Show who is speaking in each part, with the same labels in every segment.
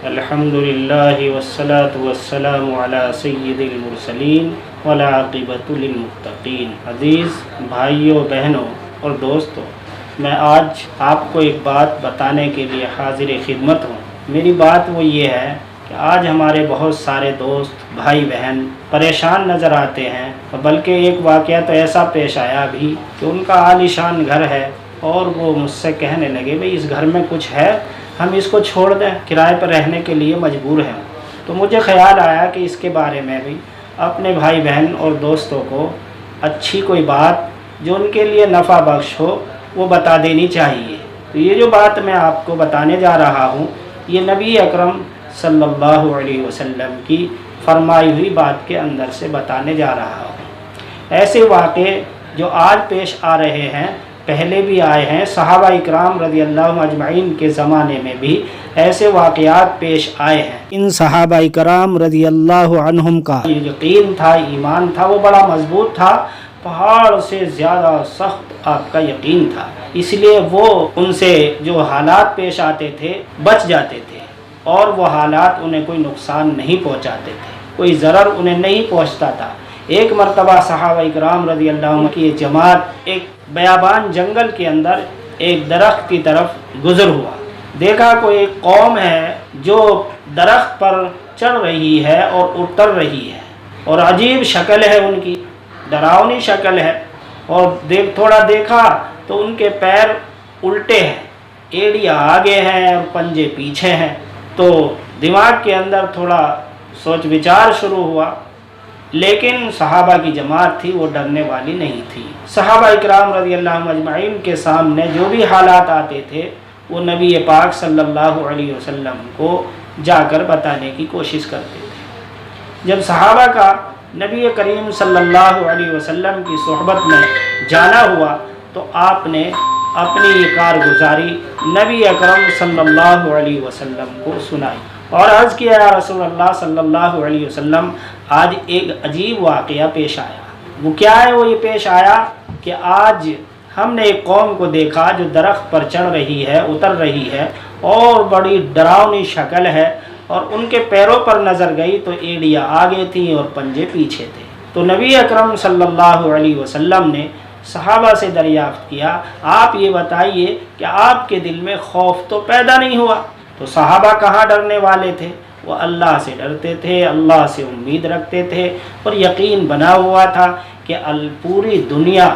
Speaker 1: الحمدللہ والصلاة والسلام علی سید المرسلین والعاقبۃ للمتقین۔ عزیز بھائیوں، بہنوں اور دوستوں، میں آج آپ کو ایک بات بتانے کے لیے حاضر خدمت ہوں۔ میری بات وہ یہ ہے کہ آج ہمارے بہت سارے دوست بھائی بہن پریشان نظر آتے ہیں، بلکہ ایک واقعہ تو ایسا پیش آیا بھی کہ ان کا عالیشان گھر ہے اور وہ مجھ سے کہنے لگے بھئی اس گھر میں کچھ ہے، ہم اس کو چھوڑ دیں، کرائے پر رہنے کے لیے مجبور ہیں۔ تو مجھے خیال آیا کہ اس کے بارے میں بھی اپنے بھائی بہن اور دوستوں کو اچھی کوئی بات جو ان کے لیے نفع بخش ہو وہ بتا دینی چاہیے۔ تو یہ جو بات میں آپ کو بتانے جا رہا ہوں، یہ نبی اکرم صلی اللہ علیہ وسلم کی فرمائی ہوئی بات کے اندر سے بتانے جا رہا ہوں۔ ایسے واقعے جو آج پیش آ رہے ہیں پہلے بھی آئے ہیں، صحابہ اکرام رضی اللہ اجمعین کے زمانے میں بھی ایسے واقعات پیش آئے ہیں۔ ان صحابہ اکرام رضی اللہ عنہم کا یقین تھا، ایمان تھا، وہ بڑا مضبوط تھا، پہاڑ سے زیادہ سخت آپ کا یقین تھا، اس لیے وہ ان سے جو حالات پیش آتے تھے بچ جاتے تھے اور وہ حالات انہیں کوئی نقصان نہیں پہنچاتے تھے، کوئی ضرر انہیں نہیں پہنچتا تھا۔ ایک مرتبہ صحابہ اکرام رضی اللہ عنہ کی جماعت ایک بیابان جنگل کے اندر ایک درخت کی طرف گزر ہوا۔ دیکھا کوئی ایک قوم ہے جو درخت پر چڑھ رہی ہے اور اتر رہی ہے، اور عجیب شکل ہے ان کی، ڈراؤنی شکل ہے، اور تھوڑا دیکھا تو ان کے پیر الٹے ہیں، ایڑیاں آگے ہیں اور پنجے پیچھے ہیں۔ تو دماغ کے اندر تھوڑا سوچ وچار شروع ہوا، لیکن صحابہ کی جماعت تھی وہ ڈرنے والی نہیں تھی۔ صحابہ اکرام رضی اللہ عنہم اجمعین کے سامنے جو بھی حالات آتے تھے وہ نبی پاک صلی اللہ علیہ وسلم کو جا کر بتانے کی کوشش کرتے تھے۔ جب صحابہ کا نبی کریم صلی اللہ علیہ وسلم کی صحبت میں جانا ہوا تو آپ نے اپنی یہ کارگزاری نبی اکرم صلی اللہ علیہ وسلم کو سنائی اور عرض کیا یا رسول اللہ صلی اللہ علیہ وسلم، آج ایک عجیب واقعہ پیش آیا۔ وہ کیا ہے؟ وہ یہ پیش آیا کہ آج ہم نے ایک قوم کو دیکھا جو درخت پر چڑھ رہی ہے، اتر رہی ہے، اور بڑی ڈراؤنی شکل ہے، اور ان کے پیروں پر نظر گئی تو ایڑیاں آگے تھیں اور پنجے پیچھے تھے۔ تو نبی اکرم صلی اللہ علیہ وسلم نے صحابہ سے دریافت کیا، آپ یہ بتائیے کہ آپ کے دل میں خوف تو پیدا نہیں ہوا؟ تو صحابہ کہاں ڈرنے والے تھے، وہ اللہ سے ڈرتے تھے، اللہ سے امید رکھتے تھے، اور یقین بنا ہوا تھا کہ پوری دنیا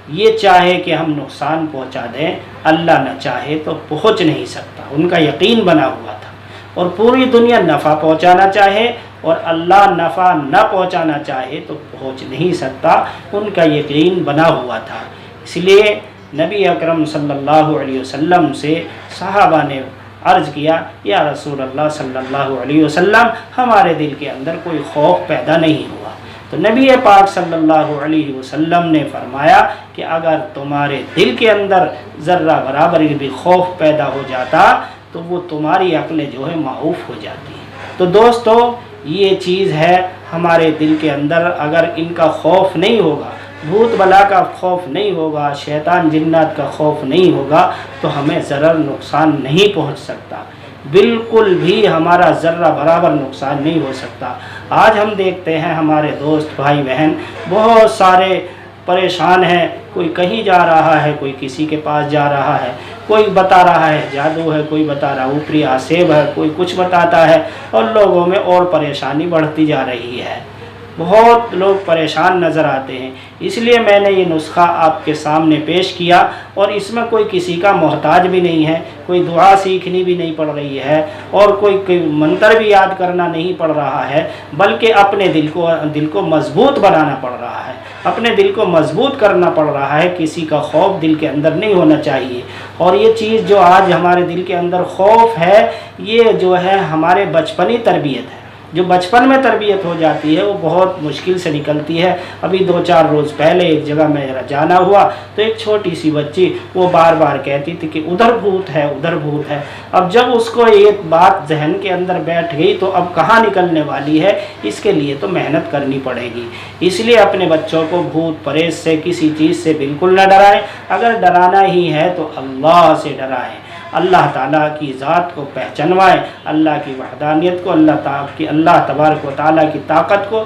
Speaker 1: یہ چاہے کہ ہم نقصان پہنچا دیں، اللہ نہ چاہے تو پہنچ نہیں سکتا۔ ان کا یقین بنا ہوا تھا، اور پوری دنیا نفع پہنچانا چاہے اور اللہ نفع نہ پہنچانا چاہے تو پہنچ نہیں سکتا، ان کا یقین بنا ہوا تھا۔ اس لیے نبی اکرم صلی اللہ علیہ وسلم سے صحابہ نے عرض کیا یا رسول اللہ صلی اللہ علیہ وسلم، ہمارے دل کے اندر کوئی خوف پیدا نہیں ہوا۔ تو نبی پاک صلی اللہ علیہ وسلم نے فرمایا کہ اگر تمہارے دل کے اندر ذرہ برابر بھی خوف پیدا ہو جاتا تو وہ تمہاری عقلیں جو ہے معوف ہو جاتی ہیں۔ تو دوستو، یہ چیز ہے ہمارے دل کے اندر، اگر ان کا خوف نہیں ہوگا، بھوت بلا کا خوف نہیں ہوگا، شیطان جنات کا خوف نہیں ہوگا، تو ہمیں ضرر نقصان نہیں پہنچ سکتا، بالکل بھی ہمارا ذرہ برابر نقصان نہیں ہو سکتا۔ آج ہم دیکھتے ہیں ہمارے دوست بھائی بہن بہت سارے پریشان ہیں، کوئی کہیں جا رہا ہے، کوئی کسی کے پاس جا رہا ہے، کوئی بتا رہا ہے جادو ہے، کوئی بتا رہا اوپری آسیب ہے، کوئی کچھ بتاتا ہے، اور لوگوں میں اور پریشانی بڑھتی جا رہی ہے۔ بہت لوگ پریشان نظر آتے ہیں، اس لیے میں نے یہ نسخہ آپ کے سامنے پیش کیا، اور اس میں کوئی کسی کا محتاج بھی نہیں ہے، کوئی دعا سیکھنی بھی نہیں پڑ رہی ہے، اور کوئی منتر بھی یاد کرنا نہیں پڑ رہا ہے، بلکہ اپنے دل کو مضبوط بنانا پڑ رہا ہے، اپنے دل کو مضبوط کرنا پڑ رہا ہے۔ کسی کا خوف دل کے اندر نہیں ہونا چاہیے۔ اور یہ چیز جو آج ہمارے دل کے اندر خوف ہے، یہ جو ہے ہمارے بچپنی تربیت ہے۔ جو بچپن میں تربیت ہو جاتی ہے وہ بہت مشکل سے نکلتی ہے۔ ابھی 2-4 روز پہلے ایک جگہ میں جانا ہوا تو ایک چھوٹی سی بچی وہ بار بار کہتی تھی کہ ادھر بھوت ہے، ادھر بھوت ہے۔ اب جب اس کو یہ بات ذہن کے اندر بیٹھ گئی تو اب کہاں نکلنے والی ہے، اس کے لیے تو محنت کرنی پڑے گی۔ اس لیے اپنے بچوں کو بھوت پریت سے، کسی چیز سے بالکل نہ ڈرائیں۔ اگر ڈرانا ہی ہے تو اللہ سے ڈرائیں، اللہ تعالیٰ کی ذات کو پہچانوائیں، اللہ کی وحدانیت کو، اللہ تبارک و تعالیٰ کی طاقت کو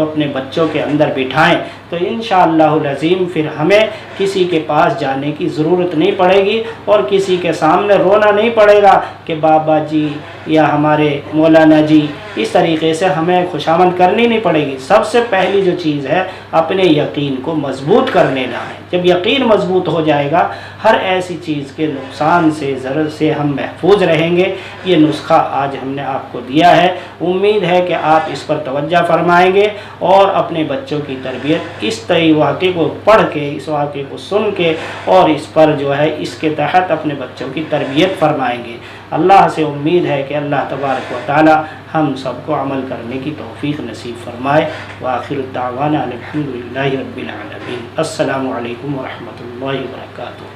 Speaker 1: اپنے بچوں کے اندر بٹھائیں، تو انشاءاللہ العظیم پھر ہمیں کسی کے پاس جانے کی ضرورت نہیں پڑے گی اور کسی کے سامنے رونا نہیں پڑے گا کہ بابا جی یا ہمارے مولانا جی، اس طریقے سے ہمیں خوشامد کرنی نہیں پڑے گی۔ سب سے پہلی جو چیز ہے اپنے یقین کو مضبوط کر لینا ہے۔ جب یقین مضبوط ہو جائے گا، ہر ایسی چیز کے نقصان سے، ضرر سے ہم محفوظ رہیں گے۔ یہ نسخہ آج ہم نے آپ کو دیا ہے، امید ہے کہ آپ اس پر توجہ فرمائیں گے اور اپنے بچوں کی تربیت اس واقعے کو پڑھ کے، اس واقعے کو سن کے اور اس پر جو ہے اس کے تحت اپنے بچوں کی تربیت فرمائیں گے۔ اللہ سے امید ہے کہ اللہ تبارک و تعالی ہم سب کو عمل کرنے کی توفیق نصیب فرمائے۔ وآخر الدعوانا الحمدللہ رب العالمین۔ السلام علیکم ورحمۃ اللہ وبرکاتہ۔